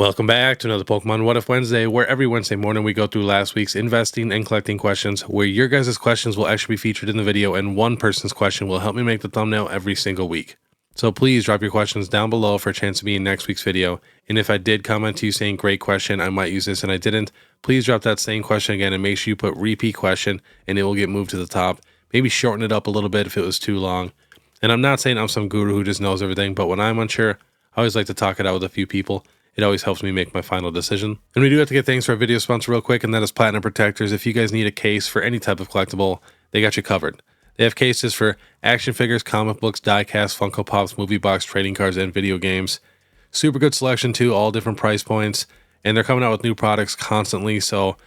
Welcome back to another Pokemon What If Wednesday, where every Wednesday morning we go through last week's investing and collecting questions, where your guys' questions will actually be featured in the video and one person's question will help me make the thumbnail every single week. So please drop your questions down below for a chance to be in next week's video. And if I did comment to you saying great question, I might use this and I didn't, please drop that same question again and make sure you put repeat question and it will get moved to the top. Maybe shorten it up a little bit if it was too long. And I'm not saying I'm some guru who just knows everything, but when I'm unsure, I always like to talk it out with a few people. It always helps me make my final decision. And we do have to get thanks for our video sponsor real quick, and that is Platinum Protectors. If you guys need a case for any type of collectible, they got you covered. They have cases for action figures, comic books, die-cast, Funko Pops, movie box, trading cards, and video games. Super good selection too, all different price points. And they're coming out with new products constantly, so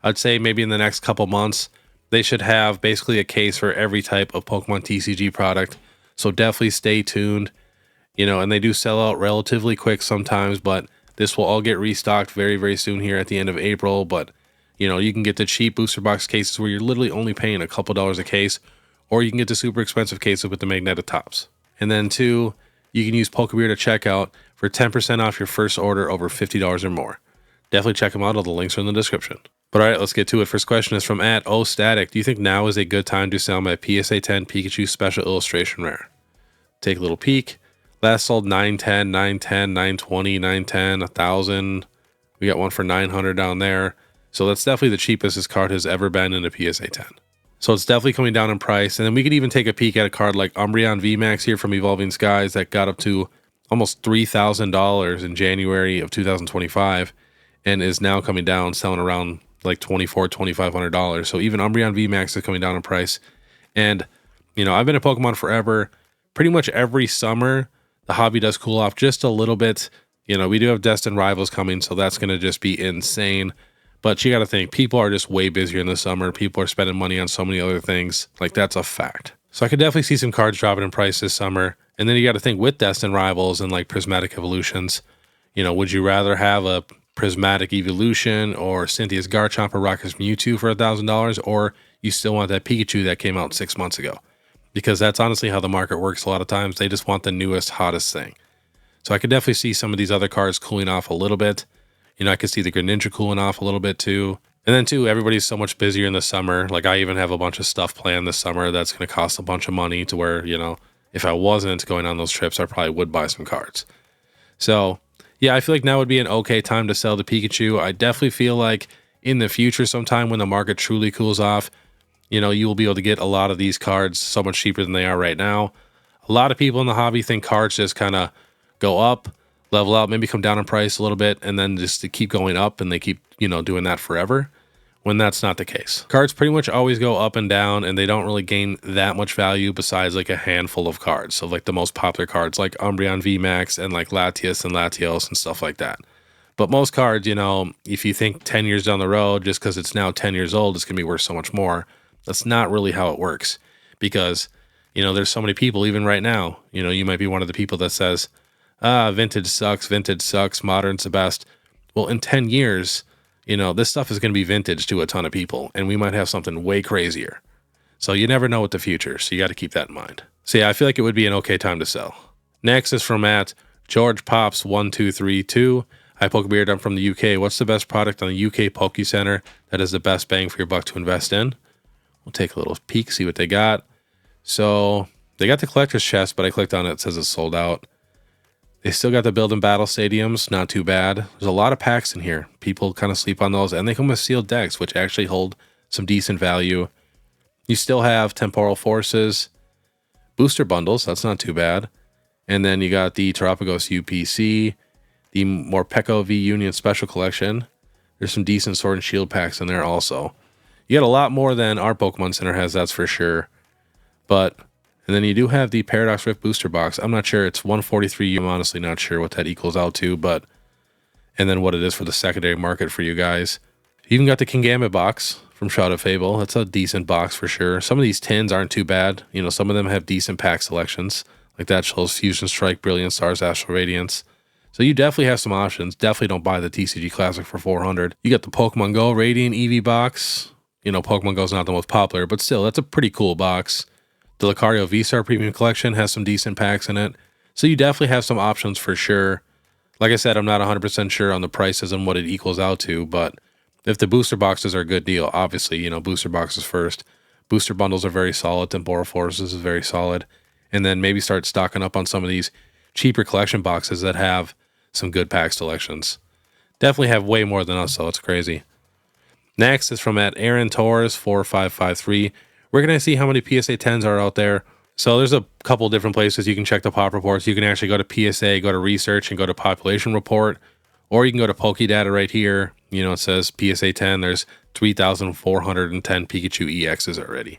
I'd say maybe in the next couple months, they should have basically a case for every type of Pokemon TCG product. So definitely stay tuned. You know, and they do sell out relatively quick sometimes, but this will all get restocked very, very soon here at the end of April. But, you know, you can get the cheap booster box cases where you're literally only paying a couple dollars a case, or you can get the super expensive cases with the magnetic tops. And then two, you can use PokeBeard at checkout for 10% off your first order over $50 or more. Definitely check them out. All the links are in the description. But all right, let's get to it. First question is from @OStatic. Do you think now is a good time to sell my PSA 10 Pikachu Special Illustration Rare? Take a little peek. Last sold 910, 910, 920, 910, 1,000. We got one for 900 down there. So that's definitely the cheapest this card has ever been in a PSA 10. So it's definitely coming down in price. And then we could even take a peek at a card like Umbreon VMAX here from Evolving Skies that got up to almost $3,000 in January of 2025 and is now coming down, selling around like $2,400, $2,500. So even Umbreon VMAX is coming down in price. And, you know, I've been a Pokemon forever. Pretty much every summer, the hobby does cool off just a little bit. You know, we do have Destined Rivals coming, so that's going to just be insane. But you got to think, people are just way busier in the summer. People are spending money on so many other things. Like, that's a fact. So I could definitely see some cards dropping in price this summer. And then you got to think with Destined Rivals and like Prismatic Evolutions, you know, would you rather have a Prismatic Evolution or Cynthia's Garchomp or Rocket's Mewtwo for $1,000, or you still want that Pikachu that came out 6 months ago? Because that's honestly how the market works a lot of times. They just want the newest, hottest thing. So I could definitely see some of these other cards cooling off a little bit. You know, I could see the Greninja cooling off a little bit too. And then too, everybody's so much busier in the summer. Like I even have a bunch of stuff planned this summer that's going to cost a bunch of money to where, you know, if I wasn't going on those trips, I probably would buy some cards. So yeah, I feel like now would be an okay time to sell the Pikachu. I definitely feel like in the future sometime when the market truly cools off, you know, you will be able to get a lot of these cards so much cheaper than they are right now. A lot of people in the hobby think cards just kind of go up, level out, maybe come down in price a little bit, and then just to keep going up, and they keep, you know, doing that forever, when that's not the case. Cards pretty much always go up and down, and they don't really gain that much value besides like a handful of cards. So like the most popular cards like Umbreon VMAX and like Latias and Latios and stuff like that. But most cards, you know, if you think 10 years down the road, just because it's now 10 years old, it's going to be worth so much more. That's not really how it works, because, you know, there's so many people, even right now, you know, you might be one of the people that says, vintage sucks, modern's the best. Well, in 10 years, you know, this stuff is going to be vintage to a ton of people, and we might have something way crazier. So you never know with the future, so you got to keep that in mind. So yeah, I feel like it would be an okay time to sell. Next is from @GeorgePops1232. Hi, PokeBeard, I'm from the UK. What's the best product on the UK Poke Center that is the best bang for your buck to invest in? We'll take a little peek, see what they got. So they got the collector's chest, but I clicked on it. It says it's sold out. They still got the build and battle stadiums. Not too bad. There's a lot of packs in here. People kind of sleep on those. And they come with sealed decks, which actually hold some decent value. You still have temporal forces. Booster bundles. That's not too bad. And then you got the Terapagos UPC. The Morpeko V Union Special Collection. There's some decent Sword and Shield packs in there also. You got a lot more than our Pokemon Center has, that's for sure. But, and then you do have the Paradox Rift Booster Box. I'm not sure, it's 143. I'm honestly not sure what that equals out to, but, and then what it is for the secondary market for you guys. You even got the Kingambit box from Shroud of Fable. That's a decent box for sure. Some of these tins aren't too bad. You know, some of them have decent pack selections. Like that shows Fusion Strike, Brilliant Stars, Astral Radiance. So you definitely have some options. Definitely don't buy the TCG Classic for 400. You got the Pokemon Go Radiant Eevee box. You know, Pokemon Go is not the most popular, but still, that's a pretty cool box. The Lucario V-Star Premium Collection has some decent packs in it. So you definitely have some options for sure. Like I said, I'm not 100% sure on the prices and what it equals out to, but if the booster boxes are a good deal, obviously, you know, booster boxes first. Booster bundles are very solid. Temporal Forces is very solid. And then maybe start stocking up on some of these cheaper collection boxes that have some good pack selections. Definitely have way more than us, so it's crazy. Next is from at Aaron Torres 4553. Where can I see how many PSA 10s are out there? So there's a couple different places you can check the pop reports. You can actually go to PSA, go to research, and go to population report. Or you can go to PokeData right here. You know, it says PSA 10. There's 3,410 Pikachu EXs already.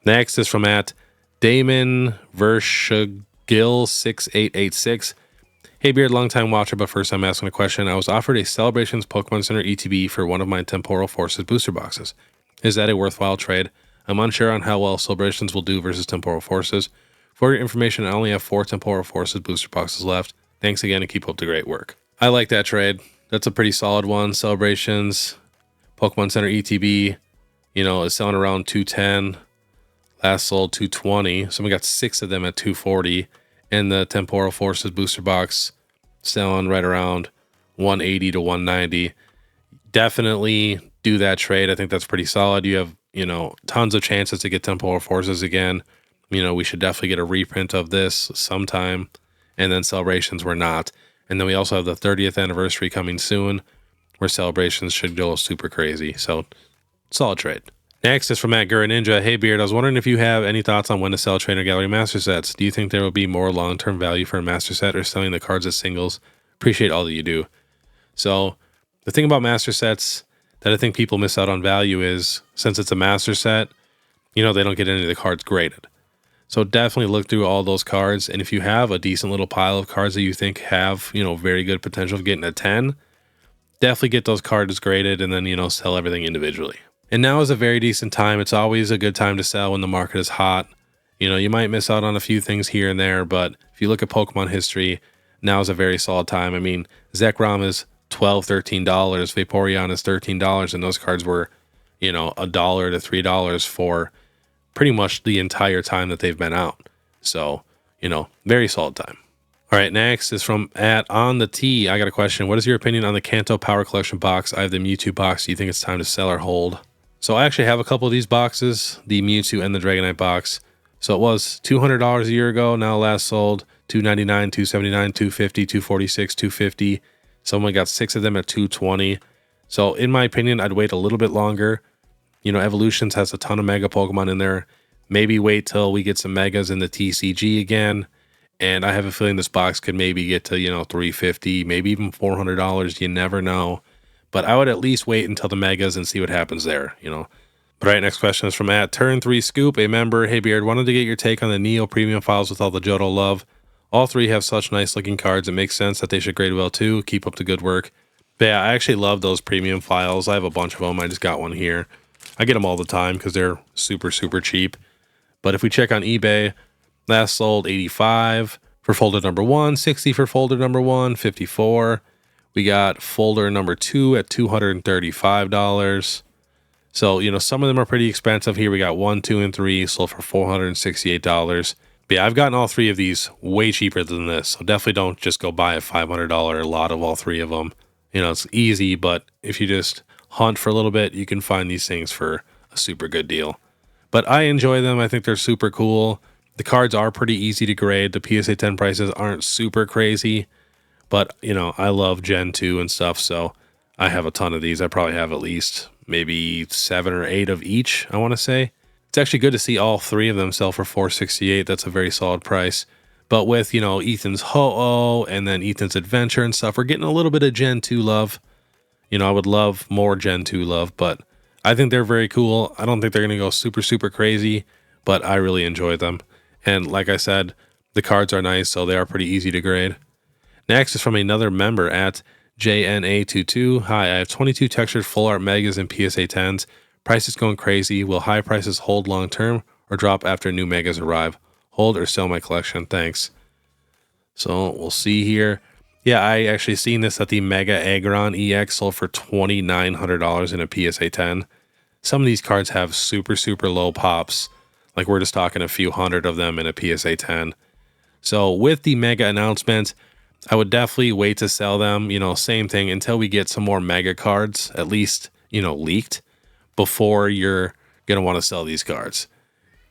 Next is from at Damon Verschagil 6886. Hey Beard, long time watcher, but first time asking a question. I was offered a Celebrations Pokemon Center ETB for one of my Temporal Forces booster boxes. Is that a worthwhile trade? I'm unsure on how well Celebrations will do versus Temporal Forces. For your information, I only have 4 Temporal Forces booster boxes left. Thanks again and keep up the great work. I like that trade. That's a pretty solid one. Celebrations, Pokemon Center ETB, you know, is selling around 210. Last sold 220. So we got 6 of them at 240. And the Temporal Forces booster box selling right around 180 to 190. Definitely do that trade. I think that's pretty solid. You have, you know, tons of chances to get Temporal Forces again. You know, we should definitely get a reprint of this sometime. And then Celebrations were not. And then we also have the 30th anniversary coming soon, where Celebrations should go super crazy. So, solid trade. Next is from Matt Gurra Ninja. Hey Beard, I was wondering if you have any thoughts on when to sell Trainer Gallery Master Sets. Do you think there will be more long-term value for a Master Set or selling the cards as singles? Appreciate all that you do. So, the thing about Master Sets that I think people miss out on value is, since it's a Master Set, you know, they don't get any of the cards graded. So definitely look through all those cards, and if you have a decent little pile of cards that you think have, you know, very good potential of getting a 10, definitely get those cards graded and then, you know, sell everything individually. And now is a very decent time. It's always a good time to sell when the market is hot. You know, you might miss out on a few things here and there, but if you look at Pokemon history, now is a very solid time. I mean, Zekrom is $12, $13, Vaporeon is $13, and those cards were, you know, $1 to $3 for pretty much the entire time that they've been out. So, you know, very solid time. All right, next is from at On the T. I got a question. What is your opinion on the Kanto Power Collection box? I have the Mewtwo box. Do you think it's time to sell or hold? So I actually have a couple of these boxes, the Mewtwo and the Dragonite box. So it was $200 a year ago. Now last sold $299, $279, $250, $246, $250. Someone got 6 of them at $220. So in my opinion, I'd wait a little bit longer. You know, Evolutions has a ton of Mega Pokemon in there. Maybe wait till we get some Megas in the TCG again. And I have a feeling this box could maybe get to, you know, $350, maybe even $400. You never know. But I would at least wait until the Megas and see what happens there, you know. But all right, next question is from at Turn 3 Scoop, a member. Hey Beard, wanted to get your take on the Neo Premium files with all the Johto love. All 3 have such nice looking cards. It makes sense that they should grade well too. Keep up the good work. But yeah, I actually love those premium files. I have a bunch of them. I just got one here. I get them all the time because they're super, super cheap. But if we check on eBay, last sold $85 for folder number 1, $60 for folder number 1, $54. We got folder number 2 at $235. So, you know, some of them are pretty expensive. Here we got 1, 2, and 3 sold for $468. But yeah, I've gotten all 3 of these way cheaper than this. So definitely don't just go buy a $500 lot of all 3 of them. You know, it's easy, but if you just hunt for a little bit, you can find these things for a super good deal. But I enjoy them. I think they're super cool. The cards are pretty easy to grade. The PSA 10 prices aren't super crazy, but you know, I love Gen 2 and stuff, so I have a ton of these. I probably have at least maybe 7 or 8 of each, I want to say. It's actually good to see all 3 of them sell for $468. That's a very solid price. But with, you know, Ethan's Ho-Oh and then Ethan's Adventure and stuff, we're getting a little bit of Gen 2 love. You know, I would love more Gen 2 love, but I think they're very cool. I don't think they're going to go super, super crazy, but I really enjoy them. And like I said, the cards are nice, so they are pretty easy to grade. Next is from another member at JNA22. Hi, I have 22 textured full art Megas and PSA 10s. Prices going crazy. Will high prices hold long term or drop after new Megas arrive? Hold or sell my collection? Thanks. So we'll see here. Yeah, I actually seen this at the Mega Aggron EX sold for $2,900 in a PSA 10. Some of these cards have super, super low pops. Like we're just talking a few hundred of them in a PSA 10. So with the Mega announcement, I would definitely wait to sell them, you know, same thing until we get some more mega cards, at least, you know, leaked, before you're going to want to sell these cards,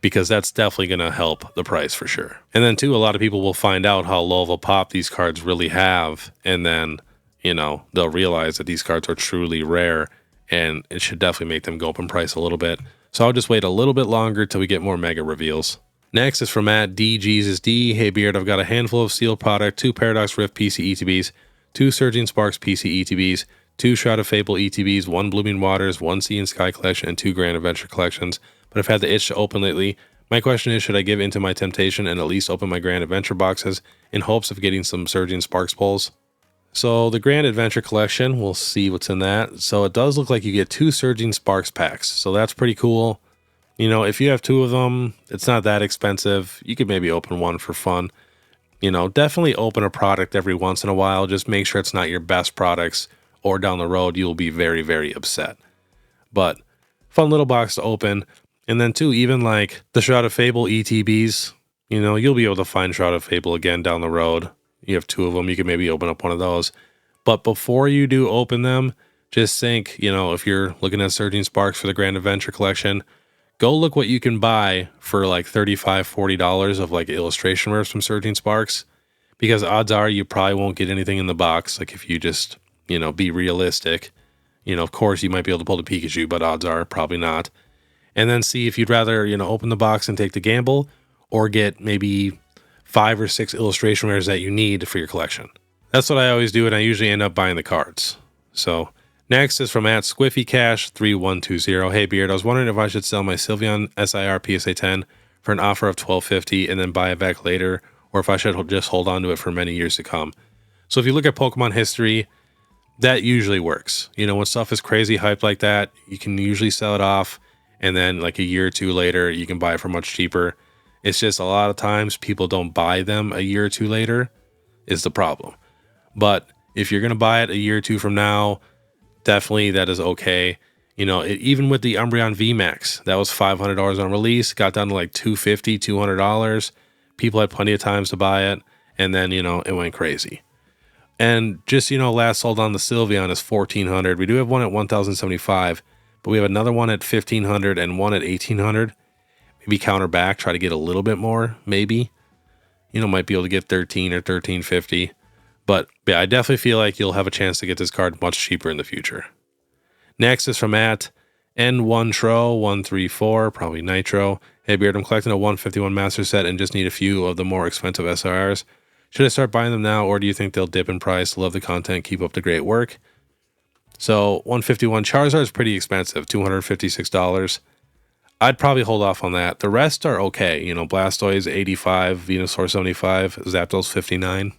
because that's definitely going to help the price for sure. And then too, a lot of people will find out how low of a pop these cards really have, and then, you know, they'll realize that these cards are truly rare, and it should definitely make them go up in price a little bit. So I'll just wait a little bit longer till we get more mega reveals. Next is from @DJesusD. Hey Beard, I've got a handful of sealed product, 2 Paradox Rift PC ETBs, 2 Surging Sparks PC ETBs, 2 Shroud of Fable ETBs, 1 Blooming Waters, 1 Sea and Sky collection, and 2 Grand Adventure collections, but I've had the itch to open lately. My question is, should I give into my temptation and at least open my Grand Adventure boxes in hopes of getting some Surging Sparks pulls? So the Grand Adventure collection, we'll see what's in that. So it does look like you get 2 Surging Sparks packs, so that's pretty cool. You know, if you have 2 of them, it's not that expensive. You could maybe open one for fun. You know, definitely open a product every once in a while. Just make sure it's not your best products, or down the road, you'll be very, very upset. But fun little box to open. And then too, even like the Shroud of Fable ETBs, you know, you'll be able to find Shroud of Fable again down the road. You have 2 of them, you can maybe open up one of those. But before you do open them, just think, you know, if you're looking at Surging Sparks for the Grand Adventure collection, go look what you can buy for like $35, $40 of like illustration rares from Surging Sparks, because odds are you probably won't get anything in the box. Like if you just, you know, be realistic, you know, of course you might be able to pull the Pikachu, but odds are probably not. And then see if you'd rather, you know, open the box and take the gamble, or get maybe 5 or 6 illustration rares that you need for your collection. That's what I always do, and I usually end up buying the cards. So next is from @SquiffyCash3120. Hey Beard, I was wondering if I should sell my Sylveon SIR PSA 10 for an offer of $12.50 and then buy it back later, or if I should just hold on to it for many years to come. So if you look at Pokemon history, that usually works. You know, when stuff is crazy hyped like that, you can usually sell it off, and then like a year or 2 later, you can buy it for much cheaper. It's just a lot of times people don't buy them a year or 2 later is the problem. But if you're going to buy it a year or 2 from now, definitely that is okay. You know, even with the Umbreon VMAX, that was $500 on release, got down to like $250, $200. People had plenty of times to buy it, and then, you know, it went crazy. And just, you know, last sold on the Sylveon is $1,400. We do have one at $1,075, but we have another one at $1,500 and one at $1,800. Maybe counter back, try to get a little bit more, maybe. You know, might be able to get $13 or $13.50. But yeah, I definitely feel like you'll have a chance to get this card much cheaper in the future. Next is from @N1Tro134, probably Nitro. Hey Beard, I'm collecting a 151 Master Set and just need a few of the more expensive SIRs. Should I start buying them now, or do you think they'll dip in price? Love the content, keep up the great work. So 151 Charizard is pretty expensive, $256. I'd probably hold off on that. The rest are okay. You know, Blastoise 85, Venusaur 75, Zapdos 59.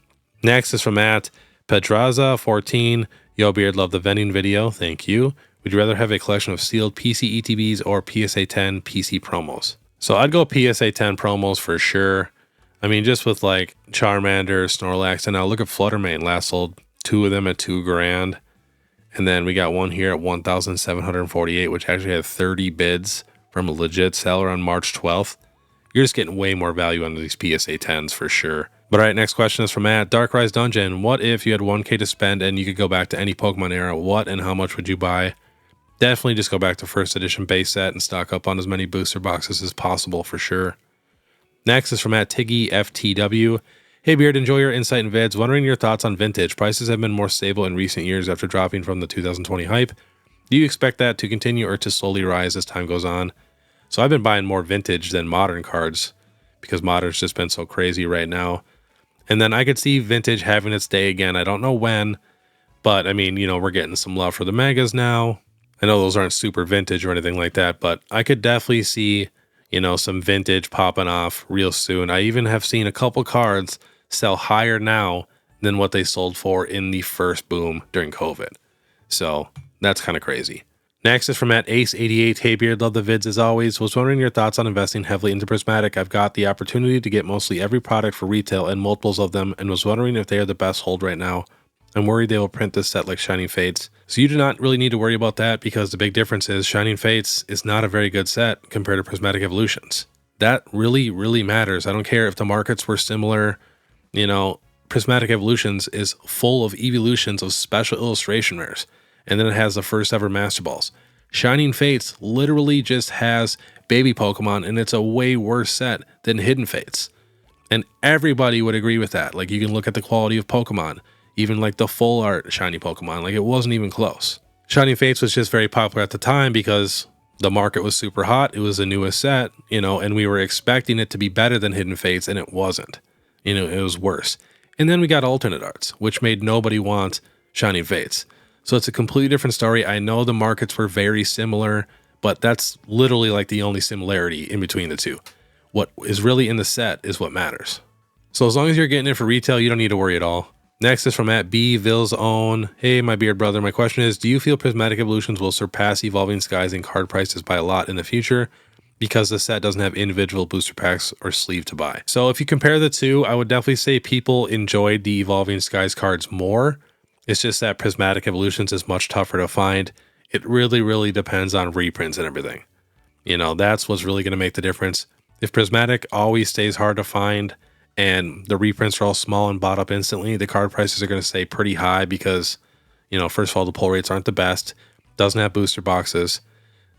Next is from @Pedraza14. Yo Beard, love the vending video. Thank you. Would you rather have a collection of sealed PC ETBs or PSA 10 PC promos? So I'd go PSA 10 promos for sure. I mean, just with like Charmander, Snorlax, and now look at Fluttermane. Last sold 2 of them at $2 grand. And then we got one here at 1,748, which actually had 30 bids from a legit seller on March 12th. You're just getting way more value on these PSA 10s for sure. But all right, next question is from @Darkrise Dungeon. What if you had 1K to spend and you could go back to any Pokemon era? What and how much would you buy? Definitely just go back to first edition base set and stock up on as many booster boxes as possible for sure. Next is from @TiggyFTW. Hey Beard, enjoy your insight and vids. Wondering your thoughts on vintage. Prices have been more stable in recent years after dropping from the 2020 hype. Do you expect that to continue or to slowly rise as time goes on? So I've been buying more vintage than modern cards because modern's just been so crazy right now. And then I could see vintage having its day again. I don't know when, but I mean, you know, we're getting some love for the megas now. I know those aren't super vintage or anything like that, but I could definitely see, you know, some vintage popping off real soon. I even have seen a couple cards sell higher now than what they sold for in the first boom during COVID. So that's kind of crazy. Next is from @Ace88. Hey Beard, love the vids as always. Was wondering your thoughts on investing heavily into Prismatic. I've got the opportunity to get mostly every product for retail and multiples of them, and was wondering if they are the best hold right now. I'm worried they will print this set like Shining Fates. So you do not really need to worry about that, because the big difference is Shining Fates is not a very good set compared to Prismatic Evolutions. That really, really matters. I don't care if the markets were similar. You know, Prismatic Evolutions is full of evolutions of special illustration rares, and then it has the first ever Master Balls. Shining Fates literally just has baby Pokemon, and it's a way worse set than Hidden Fates. And everybody would agree with that. Like, you can look at the quality of Pokemon, even like the full art shiny Pokemon, like it wasn't even close. Shining Fates was just very popular at the time because the market was super hot. It was the newest set, you know, and we were expecting it to be better than Hidden Fates, and it wasn't. You know, it was worse. And then we got alternate arts, which made nobody want Shining Fates. So it's a completely different story. I know the markets were very similar, but that's literally like the only similarity in between the two. What is really in the set is what matters. So as long as you're getting it for retail, you don't need to worry at all. Next is from @BVille's own. Hey, my beard brother. My question is, do you feel Prismatic Evolutions will surpass Evolving Skies in card prices by a lot in the future because the set doesn't have individual booster packs or sleeve to buy? So if you compare the two, I would definitely say people enjoyed the Evolving Skies cards more. It's just that Prismatic Evolutions is much tougher to find. It really depends on reprints and everything. You know, that's what's really going to make the difference. If Prismatic always stays hard to find and the reprints are all small and bought up instantly, the card prices are going to stay pretty high because, you know, first of all, the pull rates aren't the best. Doesn't have booster boxes.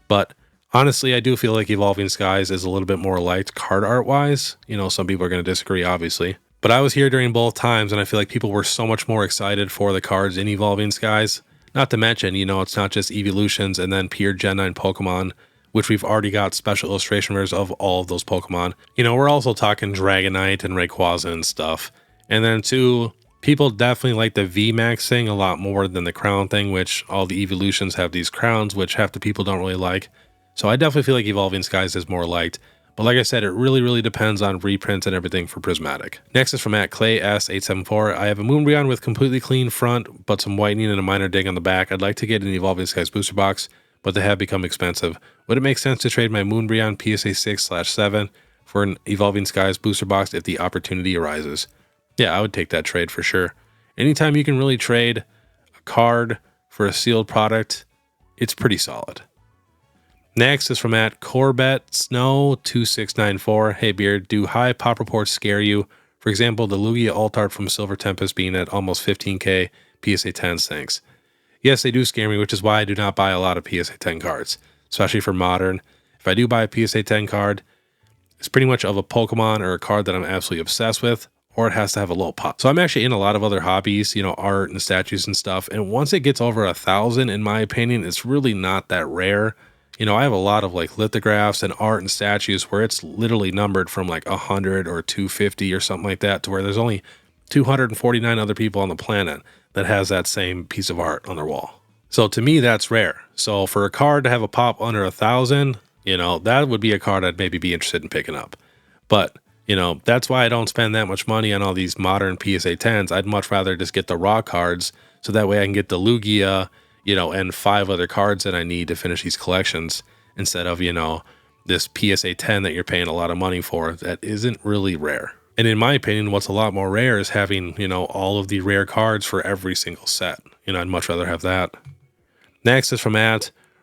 But honestly, I do feel like Evolving Skies is a little bit more liked card art wise. You know, some people are going to disagree, obviously. But I was here during both times, and I feel like people were so much more excited for the cards in Evolving Skies. Not to mention, you know, it's not just evolutions and then pure Gen 9 Pokemon, which we've already got special illustration rares of all of those Pokemon. You know, we're also talking Dragonite and Rayquaza and stuff. And then too, people definitely like the VMAX thing a lot more than the crown thing, which all the evolutions have these crowns, which half the people don't really like. So I definitely feel like Evolving Skies is more liked. But like I said, it really depends on reprints and everything for Prismatic. Next is from @ClayS874. I have a Moonbreon with completely clean front, but some whitening and a minor ding on the back. I'd like to get an Evolving Skies booster box, but they have become expensive. Would it make sense to trade my Moonbreon PSA 6/7 for an Evolving Skies booster box if the opportunity arises? Yeah, I would take that trade for sure. Anytime you can really trade a card for a sealed product, it's pretty solid. Next is from @CorbetSnow2694. Hey Beard, do high pop reports scare you? For example, the Lugia alt art from Silver Tempest being at almost 15k PSA 10s, thanks. Yes, they do scare me, which is why I do not buy a lot of PSA 10 cards, especially for Modern. If I do buy a PSA 10 card, it's pretty much of a Pokemon or a card that I'm absolutely obsessed with, or it has to have a low pop. So I'm actually in a lot of other hobbies, you know, art and statues and stuff, and once it gets over 1,000, in my opinion, it's really not that rare. You know, I have a lot of like lithographs and art and statues where it's literally numbered from like 100 or 250 or something like that, to where there's only 249 other people on the planet that has that same piece of art on their wall. So to me, that's rare. So for a card to have a pop under 1,000, you know, that would be a card I'd maybe be interested in picking up. But, you know, that's why I don't spend that much money on all these modern PSA 10s. I'd much rather just get the raw cards, so that way I can get the Lugia, you know, and 5 other cards that I need to finish these collections, instead of, you know, this PSA 10 that you're paying a lot of money for that isn't really rare. And in my opinion, what's a lot more rare is having, you know, all of the rare cards for every single set. You know, I'd much rather have that. Next is from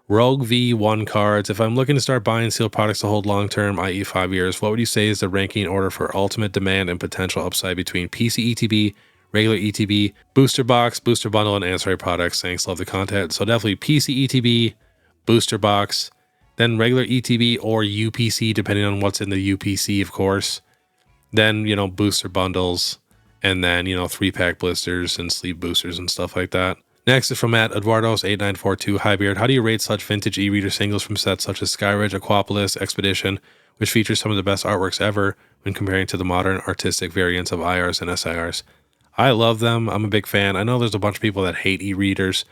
Rogue V1 cards. If I'm looking to start buying sealed products to hold long term, i.e. 5 years, what would you say is the ranking order for ultimate demand and potential upside between PC ETB, regular ETB, booster box, booster bundle, and ancillary products? Thanks, love the content. So definitely PC ETB, booster box, then regular ETB or UPC, depending on what's in the UPC, of course. Then, you know, booster bundles, and then, you know, 3-pack blisters and sleeve boosters and stuff like that. Next is from Eduardos8942. Hi Beard, how do you rate such vintage e-reader singles from sets such as Skyridge, Aquapolis, Expedition, which features some of the best artworks ever when comparing to the modern artistic variants of IRs and SIRs? I love them. I'm a big fan. I know there's a bunch of people that hate e-readers,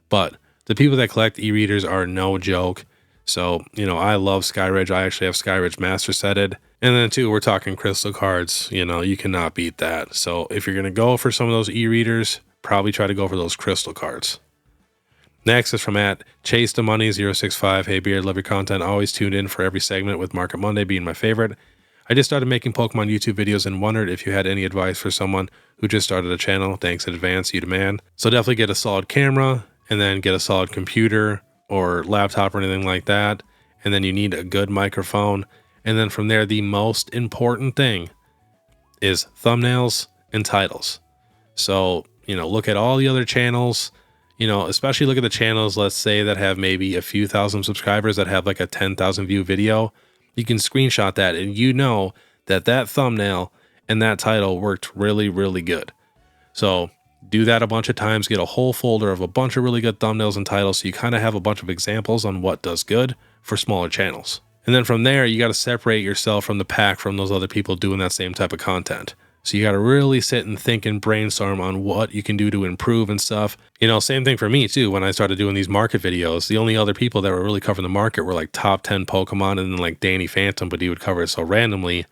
but the people that collect e-readers are no joke. So, you know, I love Skyridge. I actually have Skyridge Master Setted. And then too, we're talking crystal cards. You know, you cannot beat that. So if you're going to go for some of those e-readers, probably try to go for those crystal cards. Next is from @ChaseTheMoney065. Hey Beard, love your content. Always tuned in for every segment, with Market Monday being my favorite. I just started making Pokemon YouTube videos and wondered if you had any advice for someone who just started a channel. Thanks in advance, you demand. So definitely get a solid camera, and then get a solid computer or laptop or anything like that. And then you need a good microphone. And then from there, the most important thing is thumbnails and titles. So, look at all the other channels, especially look at the channels, let's say, that have maybe a few thousand subscribers that have like a 10,000 view video. You can screenshot that and that thumbnail and that title worked really, really good. So do that a bunch of times, get a whole folder of a bunch of really good thumbnails and titles so you kind of have a bunch of examples on what does good for smaller channels. And then from there, you got to separate yourself from the pack from those other people doing that same type of content. So you got to really sit and think and brainstorm on what you can do to improve and stuff. Same thing for me too. When I started doing these market videos, the only other people that were really covering the market were like top 10 Pokemon and then like Danny Phantom, but he would cover it so randomly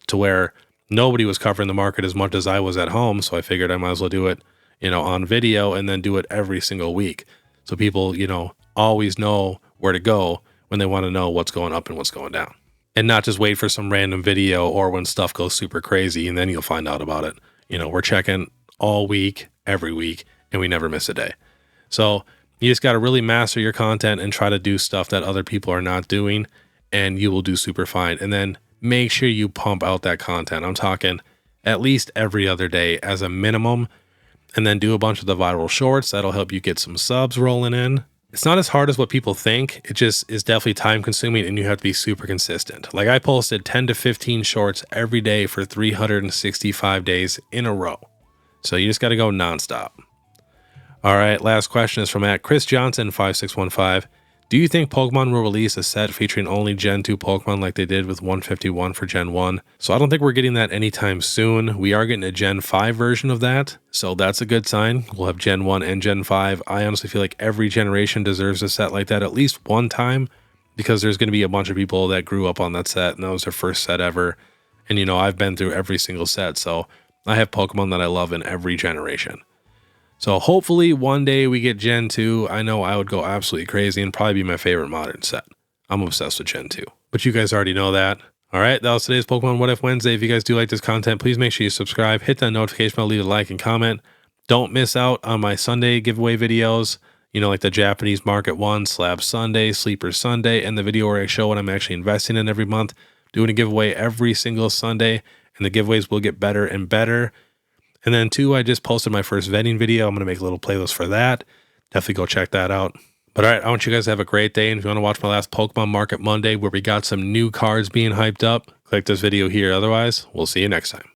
to where nobody was covering the market as much as I was at home. So I figured I might as well do it, on video and then do it every single week. So people, always know where to go when they want to know what's going up and what's going down. And not just wait for some random video or when stuff goes super crazy and then you'll find out about it. We're checking all week, every week, and we never miss a day. So you just got to really master your content and try to do stuff that other people are not doing, and you will do super fine. And then make sure you pump out that content. I'm talking at least every other day as a minimum, and then do a bunch of the viral shorts. That'll help you get some subs rolling in. It's not as hard as what people think. It just is definitely time consuming and you have to be super consistent. Like I posted 10 to 15 shorts every day for 365 days in a row. So you just got to go nonstop. All right, last question is from @ChrisJohnson5615. Do you think Pokemon will release a set featuring only Gen 2 Pokemon like they did with 151 for Gen 1? So I don't think we're getting that anytime soon. We are getting a Gen 5 version of that, so that's a good sign. We'll have Gen 1 and Gen 5. I honestly feel like every generation deserves a set like that at least one time, because there's going to be a bunch of people that grew up on that set and that was their first set ever. And I've been through every single set, so I have Pokemon that I love in every generation. So hopefully one day we get Gen 2. I know I would go absolutely crazy and probably be my favorite modern set. I'm obsessed with Gen 2. But you guys already know that. All right, that was today's Pokemon What If Wednesday. If you guys do like this content, please make sure you subscribe, hit that notification bell, leave a like and comment. Don't miss out on my Sunday giveaway videos, like the Japanese Market one, Slab Sunday, Sleeper Sunday, and the video where I show what I'm actually investing in every month. Doing a giveaway every single Sunday, and the giveaways will get better and better. And then 2, I just posted my first vending video. I'm going to make a little playlist for that. Definitely go check that out. But all right, I want you guys to have a great day. And if you want to watch my last Pokemon Market Monday where we got some new cards being hyped up, click this video here. Otherwise, we'll see you next time.